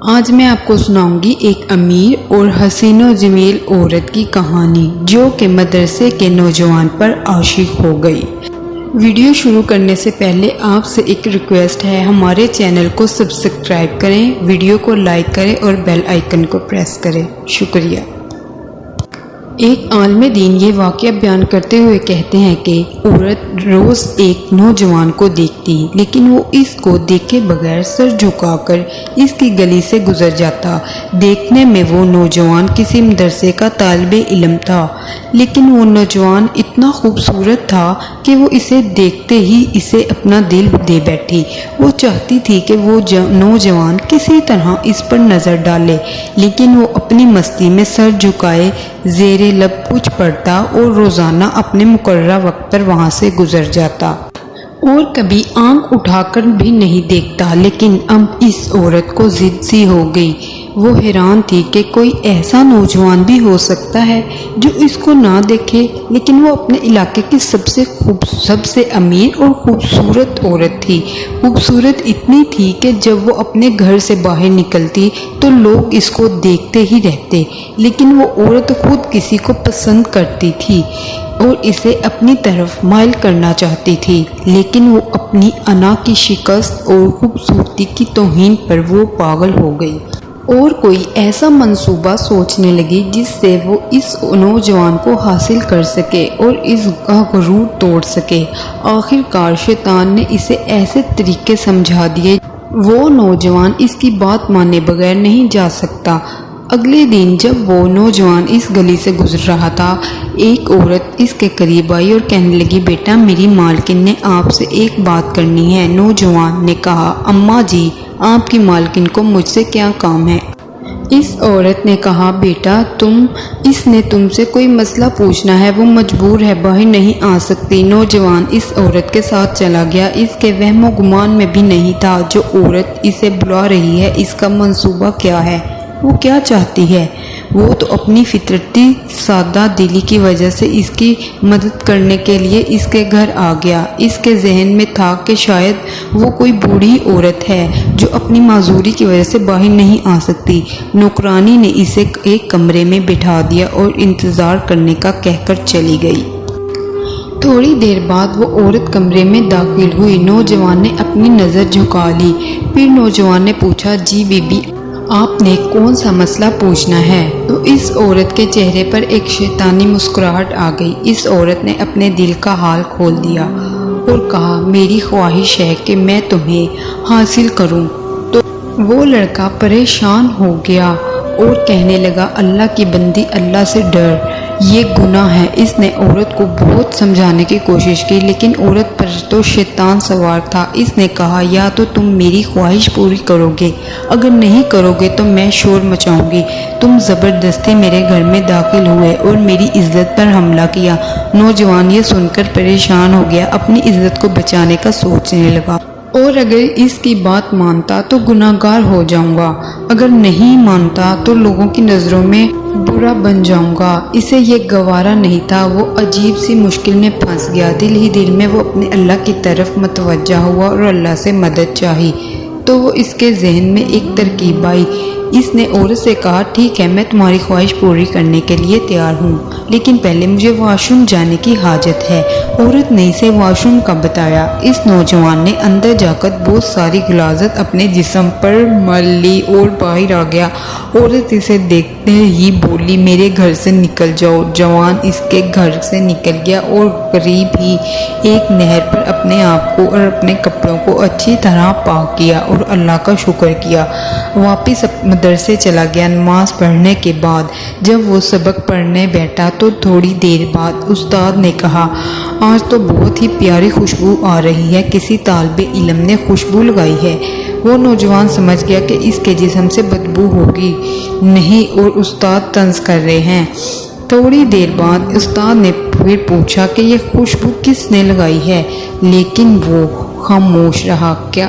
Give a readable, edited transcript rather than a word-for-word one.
آج میں آپ کو سناؤں گی ایک امیر اور حسین و جمیل عورت کی کہانی جو کہ مدرسے کے نوجوان پر عاشق ہو گئی۔ ویڈیو شروع کرنے سے پہلے آپ سے ایک ریکویسٹ ہے، ہمارے چینل کو سبسکرائب کریں، ویڈیو کو لائک کریں اور بیل آئیکن کو پریس کریں۔ شکریہ۔ ایک عالم دین یہ واقعہ بیان کرتے ہوئے کہتے ہیں کہ عورت روز ایک نوجوان کو دیکھتی لیکن وہ اس کو دیکھے بغیر سر جھکا کر اس کی گلی سے گزر جاتا۔ دیکھنے میں وہ نوجوان کسی مدرسے کا طالب علم تھا، لیکن وہ نوجوان اتنا خوبصورت تھا کہ وہ اسے دیکھتے ہی اسے اپنا دل دے بیٹھی۔ وہ چاہتی تھی کہ وہ نوجوان کسی طرح اس پر نظر ڈالے، لیکن وہ اپنی مستی میں سر جھکائے زیر لب کچھ پڑھتا اور روزانہ اپنے مقررہ وقت پر وہاں سے گزر جاتا اور کبھی آنکھ اٹھا کر بھی نہیں دیکھتا۔ لیکن اب اس عورت کو ضد سی ہو گئی۔ وہ حیران تھی کہ کوئی ایسا نوجوان بھی ہو سکتا ہے جو اس کو نہ دیکھے، لیکن وہ اپنے علاقے کی سب سے امیر اور خوبصورت عورت تھی۔ خوبصورت اتنی تھی کہ جب وہ اپنے گھر سے باہر نکلتی تو لوگ اس کو دیکھتے ہی رہتے، لیکن وہ عورت خود کسی کو پسند کرتی تھی اور اسے اپنی طرف مائل کرنا چاہتی تھی، لیکن وہ اپنی انا کی شکست اور خوبصورتی کی توہین پر وہ پاگل ہو گئی اور کوئی ایسا منصوبہ سوچنے لگی جس سے وہ اس نوجوان کو حاصل کر سکے اور اس کا غرور توڑ سکے۔ آخر کار شیطان نے اسے ایسے طریقے سمجھا دیے وہ نوجوان اس کی بات مانے بغیر نہیں جا سکتا۔ اگلے دن جب وہ نوجوان اس گلی سے گزر رہا تھا، ایک عورت اس کے قریب آئی اور کہنے لگی، بیٹا میری مالکن نے آپ سے ایک بات کرنی ہے۔ نوجوان نے کہا، اماں جی آپ کی مالکن کو مجھ سے کیا کام ہے؟ اس عورت نے کہا، بیٹا اس نے تم سے کوئی مسئلہ پوچھنا ہے، وہ مجبور ہے، باہر نہیں آ سکتی۔ نوجوان اس عورت کے ساتھ چلا گیا۔ اس کے وہم و گمان میں بھی نہیں تھا جو عورت اسے بلا رہی ہے اس کا منصوبہ کیا ہے، وہ کیا چاہتی ہے۔ وہ تو اپنی فطرتی سادہ دلی کی وجہ سے اس کی مدد کرنے کے لیے اس کے گھر آ گیا۔ اس کے ذہن میں تھا کہ شاید وہ کوئی بوڑھی عورت ہے جو اپنی معذوری کی وجہ سے باہر نہیں آ سکتی۔ نوکرانی نے اسے ایک کمرے میں بٹھا دیا اور انتظار کرنے کا کہہ کر چلی گئی۔ تھوڑی دیر بعد وہ عورت کمرے میں داخل ہوئی۔ نوجوان نے اپنی نظر جھکا لی۔ پھر نوجوان نے پوچھا، جی بی بی آپ نے کون سا مسئلہ پوچھنا ہے؟ تو اس عورت کے چہرے پر ایک شیطانی مسکراہٹ آ گئی۔ اس عورت نے اپنے دل کا حال کھول دیا اور کہا، میری خواہش ہے کہ میں تمہیں حاصل کروں۔ تو وہ لڑکا پریشان ہو گیا اور کہنے لگا، اللہ کی بندی اللہ سے ڈر، یہ گناہ ہے۔ اس نے عورت کو بہت سمجھانے کی کوشش کی، لیکن عورت پر تو شیطان سوار تھا۔ اس نے کہا، یا تو تم میری خواہش پوری کرو گے، اگر نہیں کرو گے تو میں شور مچاؤں گی۔ تم زبردستی میرے گھر میں داخل ہوئے اور میری عزت پر حملہ کیا۔ نوجوان یہ سن کر پریشان ہو گیا، اپنی عزت کو بچانے کا سوچنے لگا، اور اگر اس کی بات مانتا تو گناہگار ہو جاؤں گا، اگر نہیں مانتا تو لوگوں کی نظروں میں برا بن جاؤں گا۔ اسے یہ گوارا نہیں تھا۔ وہ عجیب سی مشکل میں پھنس گیا۔ دل ہی دل میں وہ اپنے اللہ کی طرف متوجہ ہوا اور اللہ سے مدد چاہی تو وہ اس کے ذہن میں ایک ترکیب آئی۔ اس نے عورت سے کہا، ٹھیک ہے میں تمہاری خواہش پوری کرنے کے لیے تیار ہوں، لیکن پہلے مجھے واش روم جانے کی حاجت ہے۔ عورت نے اسے واش روم کا بتایا۔ اس نوجوان نے اندر جا کر بہت ساری غلاظت اپنے جسم پر مل لی اور باہر آ گیا۔ عورت اسے دیکھتے ہی بولی، میرے گھر سے نکل جاؤ۔ جوان اس کے گھر سے نکل گیا اور قریب ہی ایک نہر پر اپنے آپ کو اور اپنے کپڑوں کو اچھی طرح پاک کیا اور اللہ کا شکر کیا۔ واپس مدرسے چلا گیا۔ نماز پڑھنے کے بعد جب وہ سبق پڑھنے بیٹھا تو تھوڑی دیر بعد استاد نے کہا، آج تو بہت ہی پیاری خوشبو آ رہی ہے، کسی طالب علم نے خوشبو لگائی ہے۔ وہ نوجوان سمجھ گیا کہ اس کے جسم سے بدبو ہوگی نہیں اور استاد طنز کر رہے ہیں۔ تھوڑی دیر بعد استاد نے پھر پوچھا کہ یہ خوشبو کس نے لگائی ہے، لیکن وہ خاموش رہا۔ کیا